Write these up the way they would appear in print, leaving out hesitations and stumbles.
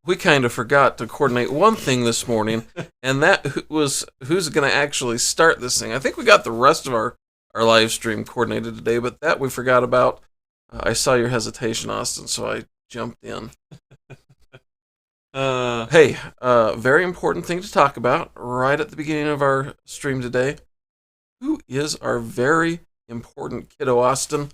we kind of forgot to coordinate one thing this morning, and that was who's going to actually start this thing. I think we got the rest of our live stream coordinated today, but that we forgot about. I saw your hesitation, Austin, so I jumped in. Hey, very important thing to talk about right at the beginning of our stream today. Who is our very important kiddo, Austin?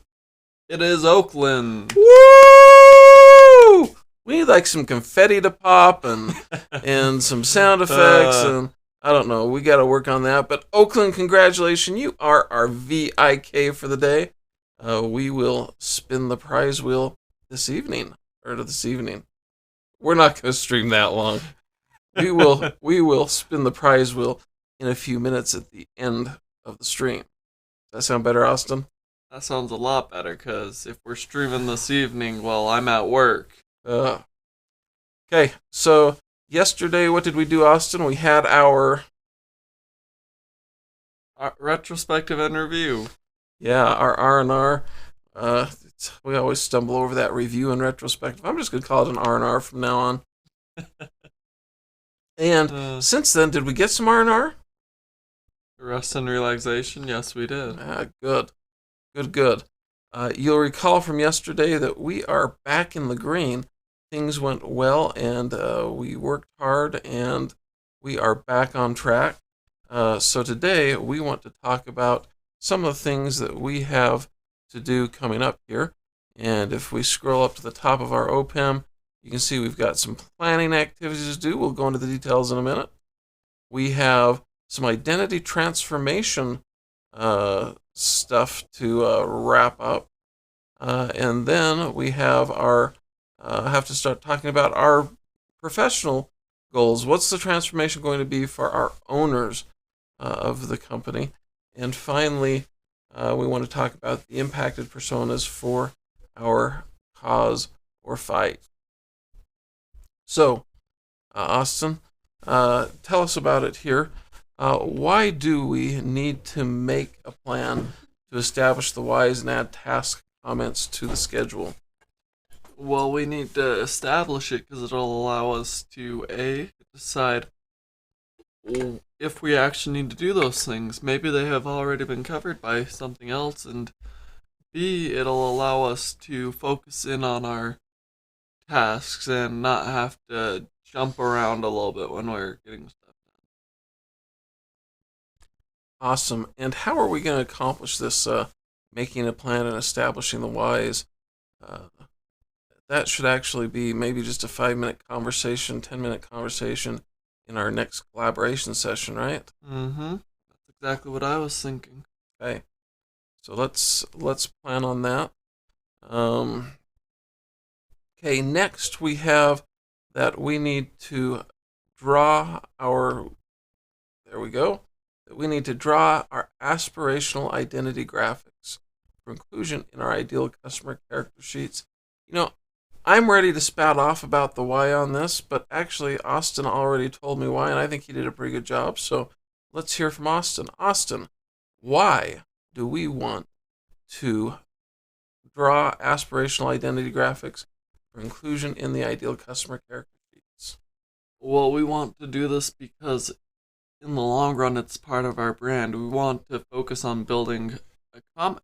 It is Oakland. Woo! We need like some confetti to pop and some sound effects and I don't know. We got to work on that. But Oakland, congratulations. You are our VIK for the day. We will spin the prize wheel this evening. We're not going to stream that long. We will spin the prize wheel in a few minutes at the end of the stream. Does that sound better, Austin? That sounds a lot better, because if we're streaming this evening while I'm at work. Okay, so yesterday, what did we do, Austin? We had our retrospective and review. Yeah, our R&R. We always stumble over that review and retrospective. I'm just going to call it an R&R from now on. And since then, did we get some R&R? Rest and relaxation? Yes, we did. Good. You'll recall from yesterday that we are back in the green. Things went well, and we worked hard, and we are back on track. So today, we want to talk about some of the things that we have to do coming up here. And if we scroll up to the top of our OPEM, you can see we've got some planning activities to do. We'll go into the details in a minute. We have some identity transformation stuff to wrap up. And then we have have to start talking about our professional goals. What's the transformation going to be for our owners of the company? And finally, we want to talk about the impacted personas for our cause or fight. So, Austin, tell us about it here. Why do we need to make a plan to establish the whys and add task comments to the schedule? Well, we need to establish it because it'll allow us to decide if we actually need to do those things. Maybe they have already been covered by something else, and B, it'll allow us to focus in on our tasks and not have to jump around a little bit when we're getting stuff done. Awesome. And how are we going to accomplish this, making a plan and establishing the whys? That should actually be maybe just a 5-minute conversation, 10-minute conversation in our next collaboration session, right? Mm-hmm. That's exactly what I was thinking. Okay. So let's plan on that. Okay, next we have that we need to draw our, there we go, that we need to draw our aspirational identity graphics for inclusion in our ideal customer character sheets. You know, I'm ready to spout off about the why on this, but actually Austin already told me why, and I think he did a pretty good job, so let's hear from Austin. Austin, why do we want to draw aspirational identity graphics for inclusion in the ideal customer character sheets? Well, we want to do this because in the long run, it's part of our brand. We want to focus on building a comic,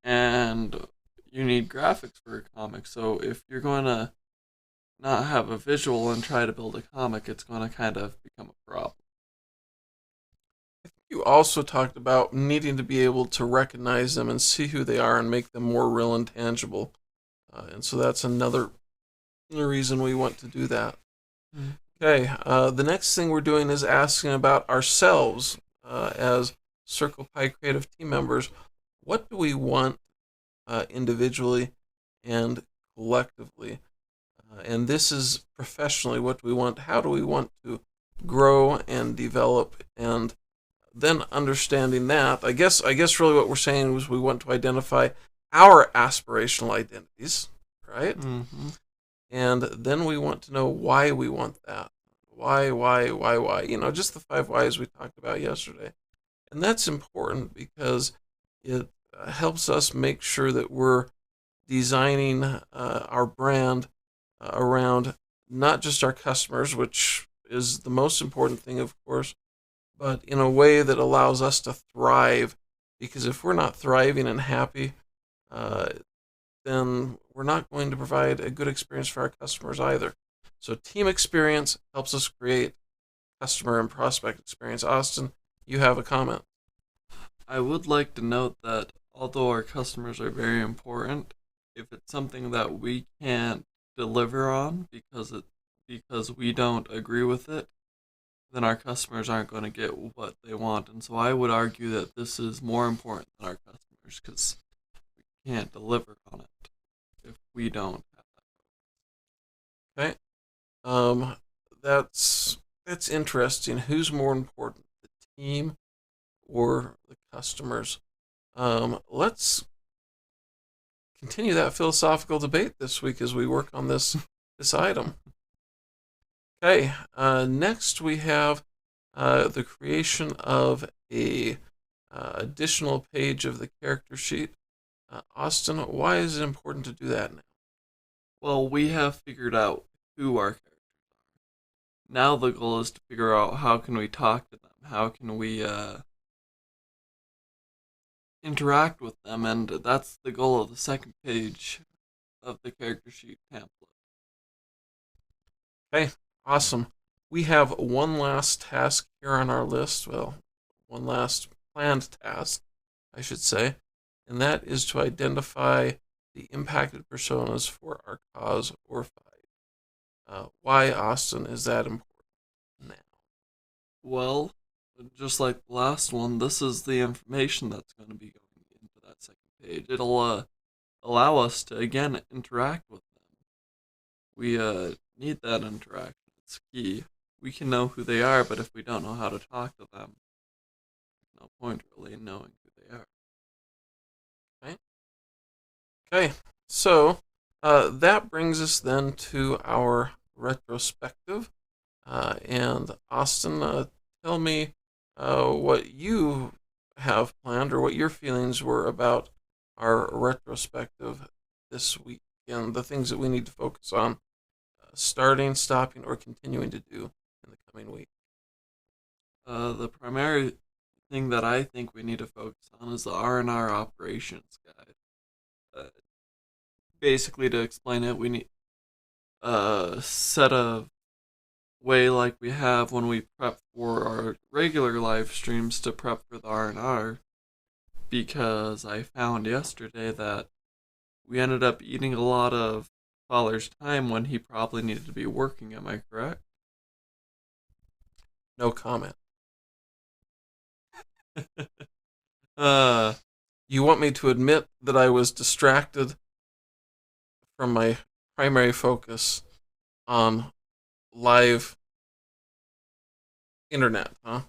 and you need graphics for a comic. So if you're going to not have a visual and try to build a comic, it's going to kind of become a problem. You also talked about needing to be able to recognize them and see who they are and make them more real and tangible. And so that's another reason we want to do that. Mm-hmm. Okay, the next thing we're doing is asking about ourselves as Circle Pi Creative team members. What do we want individually and collectively? And this is professionally what we want. How do we want to grow and develop? And then understanding that, I guess really what we're saying is we want to identify our aspirational identities, right? Mm-hmm. And then we want to know why we want that. Why? You know, just the 5 whys we talked about yesterday. And that's important because it helps us make sure that we're designing our brand around not just our customers, which is the most important thing, of course, but in a way that allows us to thrive. Because if we're not thriving and happy, uh, then we're not going to provide a good experience for our customers either. So team experience helps us create customer and prospect experience. Austin, you have a comment. I would like to note that although our customers are very important, if it's something that we can't deliver on because we don't agree with it, then our customers aren't going to get what they want. And so I would argue that this is more important than our customers because we can't deliver on it if we don't have Okay. Um, that's interesting. Who's more important, the team or the customers? Let's continue that philosophical debate this week as we work on this item. Okay. Next we have the creation of a additional page of the character sheet. Austin, why is it important to do that now? Well, we have figured out who our characters are. Now the goal is to figure out how can we talk to them, how can we interact with them, and that's the goal of the second page of the character sheet pamphlet. Okay, awesome. We have one last task here on our list. Well, one last planned task, I should say, and that is to identify the impacted personas for our cause or fight. Why, Austin, is that important now? Well, just like the last one, this is the information that's going to be going into that second page. It'll allow us to again interact with them. We need that interaction. It's key. We can know who they are, but if we don't know how to talk to them, there's no point really in knowing who they are. Okay. Okay. So that brings us then to our retrospective. And Austin, tell me what you have planned or what your feelings were about our retrospective this week and the things that we need to focus on starting, stopping, or continuing to do in the coming week. The primary thing that I think we need to focus on is the R&R operations guide. Uh, Basically, to explain it, we need a set of way like we have when we prep for our regular live streams to prep for the R&R, because I found yesterday that we ended up eating a lot of Fowler's time when he probably needed to be working. Am I correct? No comment. uh, You want me to admit that I was distracted from my primary focus on live internet, huh?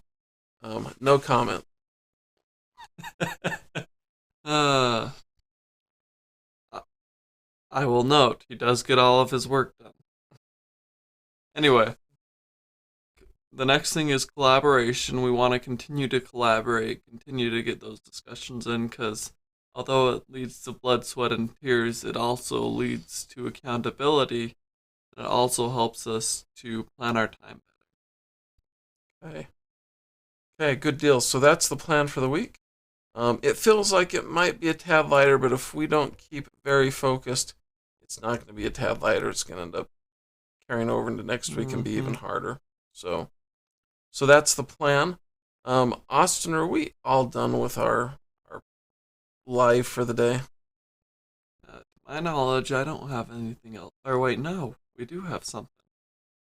No comment. uh, I will note he does get all of his work done. Anyway, the next thing is collaboration. We want to continue to collaborate, continue to get those discussions in, because although it leads to blood, sweat, and tears, it also leads to accountability. And it also helps us to plan our time better. Okay. Okay, good deal. So that's the plan for the week. It feels like it might be a tad lighter, but if we don't keep very focused, it's not going to be a tad lighter. It's going to end up carrying over into next week and be even harder. So that's the plan. Austin, are we all done with our live for the day? To my knowledge, I don't have anything else. Or wait, no, we do have something.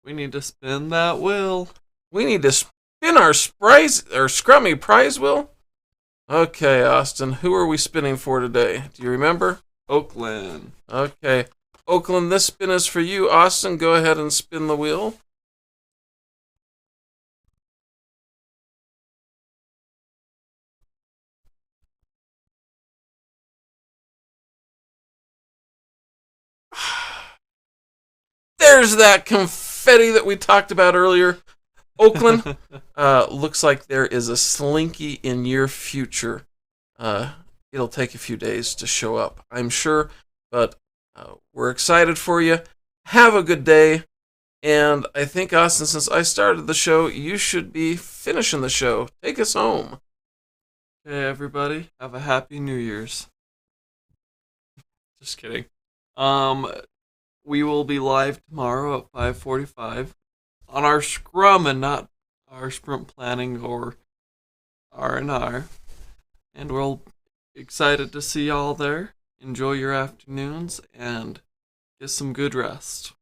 We need to spin that wheel. We need to spin our scrummy prize wheel. Okay, Austin, who are we spinning for today? Do you remember? Oakland. Okay. Oakland, this spin is for you. Austin, go ahead and spin the wheel. There's that confetti that we talked about earlier. Oakland, looks like there is a slinky in your future. It'll take a few days to show up, I'm sure, but we're excited for you. Have a good day. And I think, Austin, since I started the show, you should be finishing the show. Take us home. Okay, everybody, have a happy New Year's. Just kidding. Um, we will be live tomorrow at 5:45 on our scrum and not our sprint planning or R&R. And we're excited to see y'all there. Enjoy your afternoons and get some good rest.